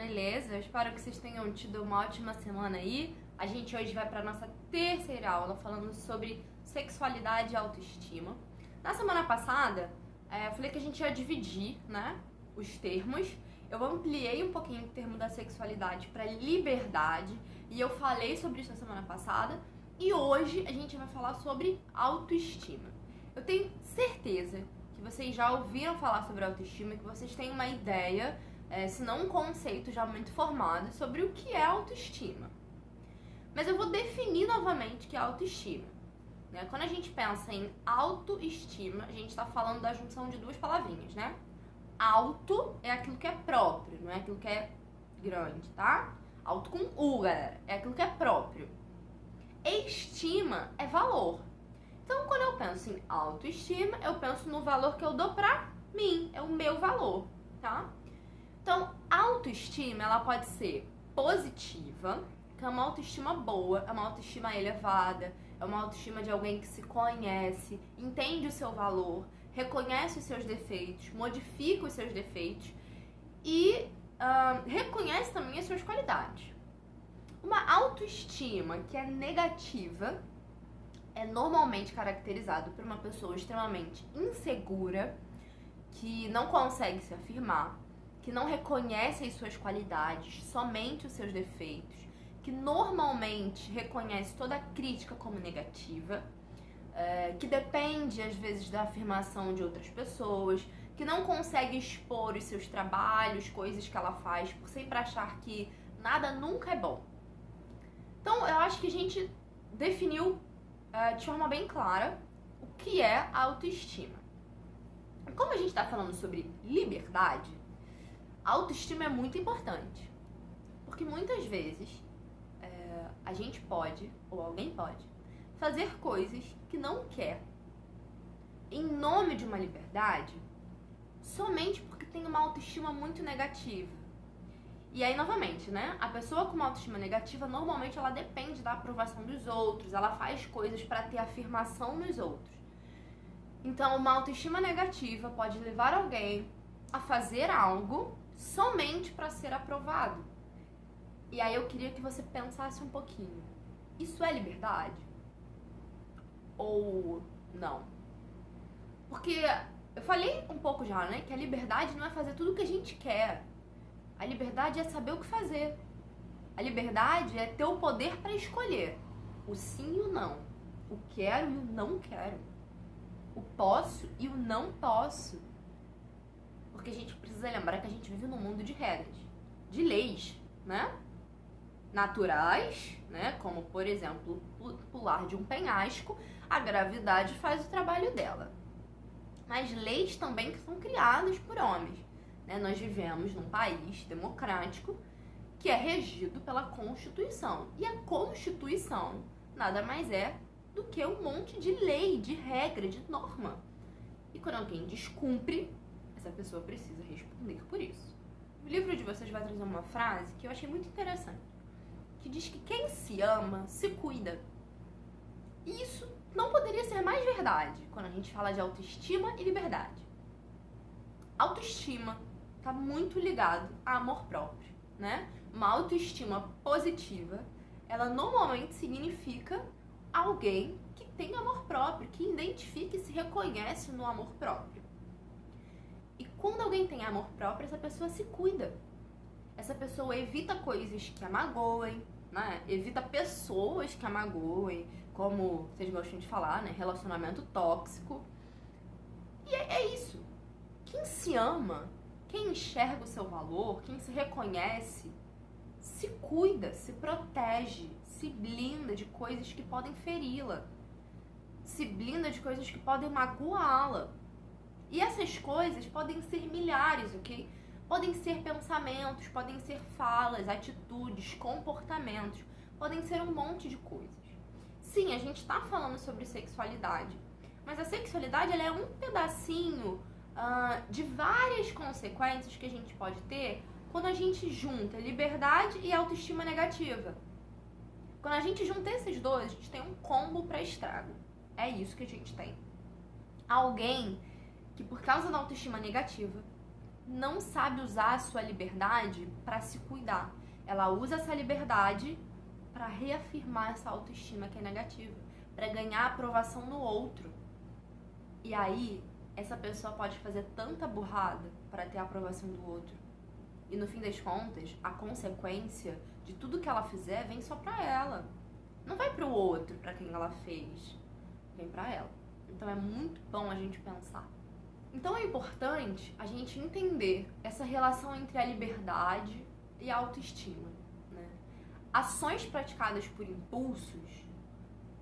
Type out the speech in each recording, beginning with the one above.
beleza? Eu espero que vocês tenham tido uma ótima semana aí. A gente hoje vai para nossa terceira aula falando sobre sexualidade e autoestima. Na semana passada, eu falei que a gente ia dividir, né, os termos. Eu ampliei um pouquinho o termo da sexualidade para liberdade e eu falei sobre isso na semana passada. E hoje a gente vai falar sobre autoestima. Eu tenho certeza que vocês já ouviram falar sobre autoestima, que vocês têm uma ideia, se não um conceito já muito formado sobre o que é autoestima. Mas eu vou definir novamente o que é autoestima. Quando a gente pensa em autoestima, a gente está falando da junção de duas palavrinhas, né? Auto é aquilo que é próprio, não é aquilo que é grande, tá? Auto com U, galera, é aquilo que é próprio. Estima é valor. Então, quando eu penso em autoestima, eu penso no valor que eu dou pra mim, é o meu valor, tá? Então, autoestima, ela pode ser positiva, que é uma autoestima boa, é uma autoestima elevada, é uma autoestima de alguém que se conhece, entende o seu valor, reconhece os seus defeitos, modifica os seus defeitos e reconhece também as suas qualidades. Uma autoestima que é negativa é normalmente caracterizado por uma pessoa extremamente insegura, que não consegue se afirmar, que não reconhece as suas qualidades, somente os seus defeitos, que normalmente reconhece toda a crítica como negativa, que depende às vezes da afirmação de outras pessoas, que não consegue expor os seus trabalhos, coisas que ela faz, por sempre achar que nada nunca é bom. Então eu acho que a gente definiu de forma bem clara o que é a autoestima. Como a gente está falando sobre liberdade, a autoestima é muito importante, porque muitas vezes a gente pode, ou alguém pode, fazer coisas que não quer em nome de uma liberdade, somente porque tem uma autoestima muito negativa. E aí, novamente, né? A pessoa com uma autoestima negativa, normalmente ela depende da aprovação dos outros, ela faz coisas para ter afirmação nos outros. Então, uma autoestima negativa pode levar alguém a fazer algo somente para ser aprovado. E aí eu queria que você pensasse um pouquinho. Isso é liberdade? Ou não? Porque eu falei um pouco já, né? Que a liberdade não é fazer tudo o que a gente quer. A liberdade é saber o que fazer. A liberdade é ter o poder para escolher o sim e o não, o quero e o não quero, o posso e o não posso. Porque a gente precisa lembrar que a gente vive num mundo de regras, de leis, né? Naturais, né? Como, por exemplo, pular de um penhasco, a gravidade faz o trabalho dela. Mas leis também que são criadas por homens. Nós vivemos num país democrático que é regido pela Constituição. E a Constituição nada mais é do que um monte de lei, de regra, de norma. E quando alguém descumpre, essa pessoa precisa responder por isso. O livro de vocês vai trazer uma frase que eu achei muito interessante, que diz que quem se ama, se cuida. E isso não poderia ser mais verdade quando a gente fala de autoestima e liberdade. Autoestima está muito ligado a amor próprio, né? Uma autoestima positiva, ela normalmente significa alguém que tem amor próprio, que identifica e se reconhece no amor próprio. E quando alguém tem amor próprio, essa pessoa se cuida. Essa pessoa evita coisas que a magoem, né? Evita pessoas que a magoem, como vocês gostam de falar, né? Relacionamento tóxico. E é isso. Quem se ama, quem enxerga o seu valor, quem se reconhece, se cuida, se protege, se blinda de coisas que podem feri-la, se blinda de coisas que podem magoá-la. E essas coisas podem ser milhares, ok? Podem ser pensamentos, podem ser falas, atitudes, comportamentos, podem ser um monte de coisas. Sim, a gente está falando sobre sexualidade, mas a sexualidade ela é um pedacinho de várias consequências que a gente pode ter quando a gente junta liberdade e autoestima negativa. Quando a gente junta esses dois, a gente tem um combo para estrago. É isso que a gente tem. Alguém que por causa da autoestima negativa não sabe usar a sua liberdade para se cuidar. Ela usa essa liberdade para reafirmar essa autoestima que é negativa, para ganhar a aprovação no outro. E aí, essa pessoa pode fazer tanta burrada para ter a aprovação do outro. E no fim das contas, a consequência de tudo que ela fizer vem só pra ela. Não vai pro outro, pra quem ela fez. Vem pra ela. Então é muito bom a gente pensar. Então é importante a gente entender essa relação entre a liberdade e a autoestima, né? Ações praticadas por impulsos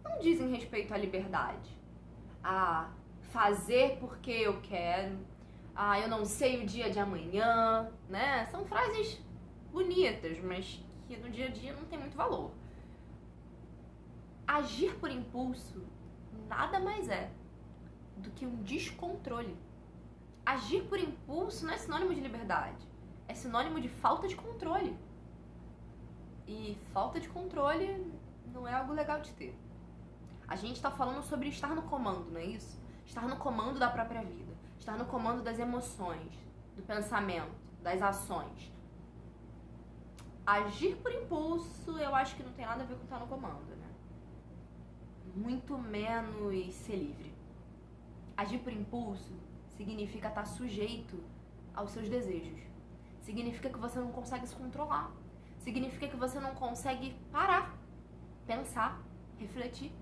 não dizem respeito à liberdade. A fazer porque eu quero, eu não sei o dia de amanhã, né? São frases bonitas, mas que no dia a dia não tem muito valor. Agir por impulso nada mais é do que um descontrole. Agir por impulso não é sinônimo de liberdade, é sinônimo de falta de controle. E falta de controle não é algo legal de ter. A gente tá falando sobre estar no comando, não é isso? Estar no comando da própria vida, estar no comando das emoções, do pensamento, das ações. Agir por impulso, eu acho que não tem nada a ver com estar no comando, né? Muito menos ser livre. Agir por impulso significa estar sujeito aos seus desejos. Significa que você não consegue se controlar. Significa que você não consegue parar, pensar, refletir.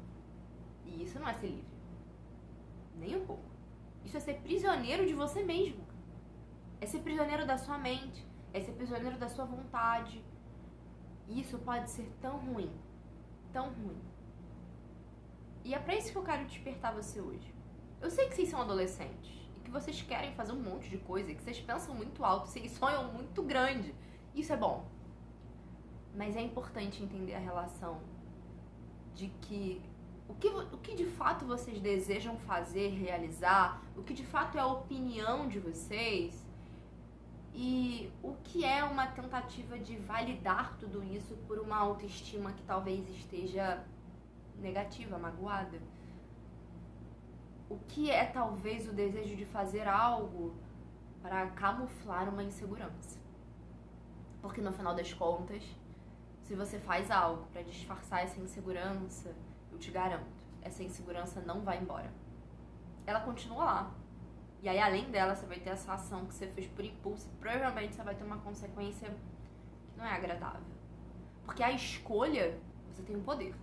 E isso não é ser livre. Nem um pouco. Isso é ser prisioneiro de você mesmo. É ser prisioneiro da sua mente. É ser prisioneiro da sua vontade. E isso pode ser tão ruim. Tão ruim. E é pra isso que eu quero despertar você hoje. Eu sei que vocês são adolescentes. E que vocês querem fazer um monte de coisa. E que vocês pensam muito alto. Vocês sonham muito grande. Isso é bom. Mas é importante entender a relação de que o que de fato vocês desejam fazer, realizar, o que de fato é a opinião de vocês e o que é uma tentativa de validar tudo isso por uma autoestima que talvez esteja negativa, magoada. O que é talvez o desejo de fazer algo para camuflar uma insegurança. Porque no final das contas, se você faz algo para disfarçar essa insegurança, eu te garanto, essa insegurança não vai embora. Ela continua lá. E aí, além dela, você vai ter essa ação que você fez por impulso. E provavelmente você vai ter uma consequência que não é agradável. Porque a escolha, você tem o poder.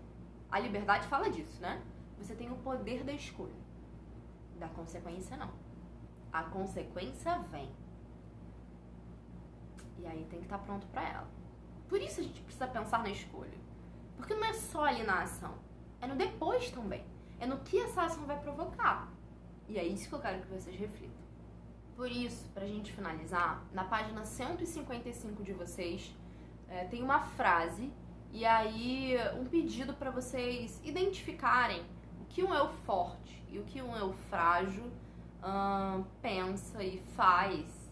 A liberdade fala disso, né? Você tem o poder da escolha. Da consequência, não. A consequência vem. E aí tem que estar pronto pra ela. Por isso a gente precisa pensar na escolha. Porque não é só ali na ação. É no depois também. É no que essa ação vai provocar. E é isso que eu quero que vocês reflitam. Por isso, pra gente finalizar, na página 155 de vocês, tem uma frase e aí um pedido pra vocês identificarem o que um eu forte e o que um eu frágil pensa e faz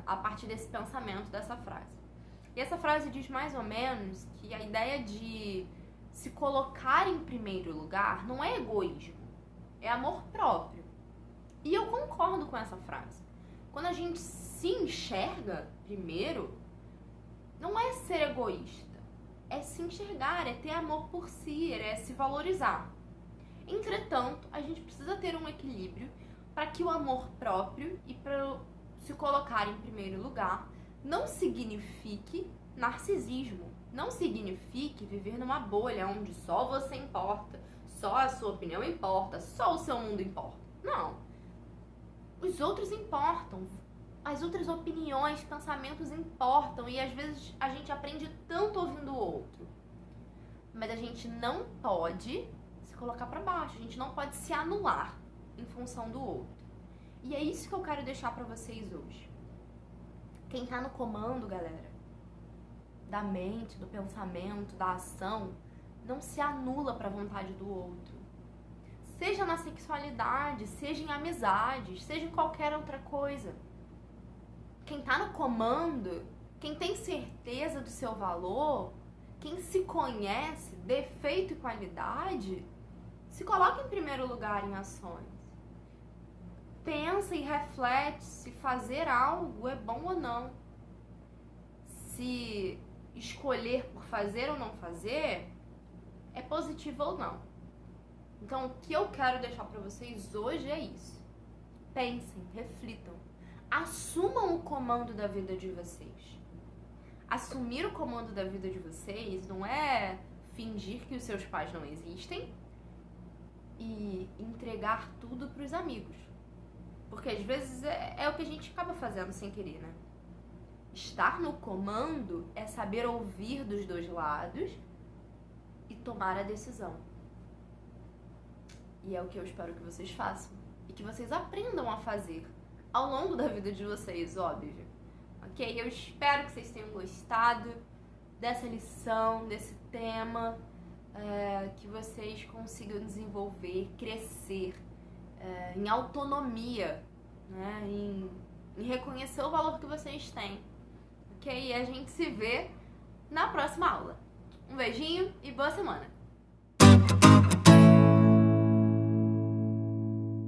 a partir desse pensamento dessa frase. E essa frase diz mais ou menos que a ideia de se colocar em primeiro lugar não é egoísmo, é amor próprio. E eu concordo com essa frase. Quando a gente se enxerga primeiro, não é ser egoísta, é se enxergar, é ter amor por si, é se valorizar. Entretanto, a gente precisa ter um equilíbrio para que o amor próprio e para se colocar em primeiro lugar não signifique narcisismo, não signifique viver numa bolha onde só você importa, só a sua opinião importa, só o seu mundo importa. Não. Os outros importam, as outras opiniões, pensamentos importam e às vezes a gente aprende tanto ouvindo o outro. Mas a gente não pode se colocar pra baixo, a gente não pode se anular em função do outro. E é isso que eu quero deixar pra vocês hoje. Quem tá no comando, galera, da mente, do pensamento, da ação, não se anula pra vontade do outro. Seja na sexualidade, seja em amizades, seja em qualquer outra coisa. Quem tá no comando, quem tem certeza do seu valor, quem se conhece, defeito e qualidade, se coloca em primeiro lugar em ações. pensa e reflete se fazer algo é bom ou não. Se escolher por fazer ou não fazer é positivo ou não. Então, o que eu quero deixar pra vocês hoje é isso. Pensem, reflitam. Assumam o comando da vida de vocês. Assumir o comando da vida de vocês não é fingir que os seus pais não existem e entregar tudo pros amigos. Porque às vezes é o que a gente acaba fazendo sem querer, né? Estar no comando é saber ouvir dos dois lados e tomar a decisão. E é o que eu espero que vocês façam. E que vocês aprendam a fazer ao longo da vida de vocês, óbvio. Ok? Eu espero que vocês tenham gostado dessa lição, desse tema, que vocês consigam desenvolver, crescer em autonomia, né? Em reconhecer o valor que vocês têm. Ok? E a gente se vê na próxima aula. Um beijinho e boa semana!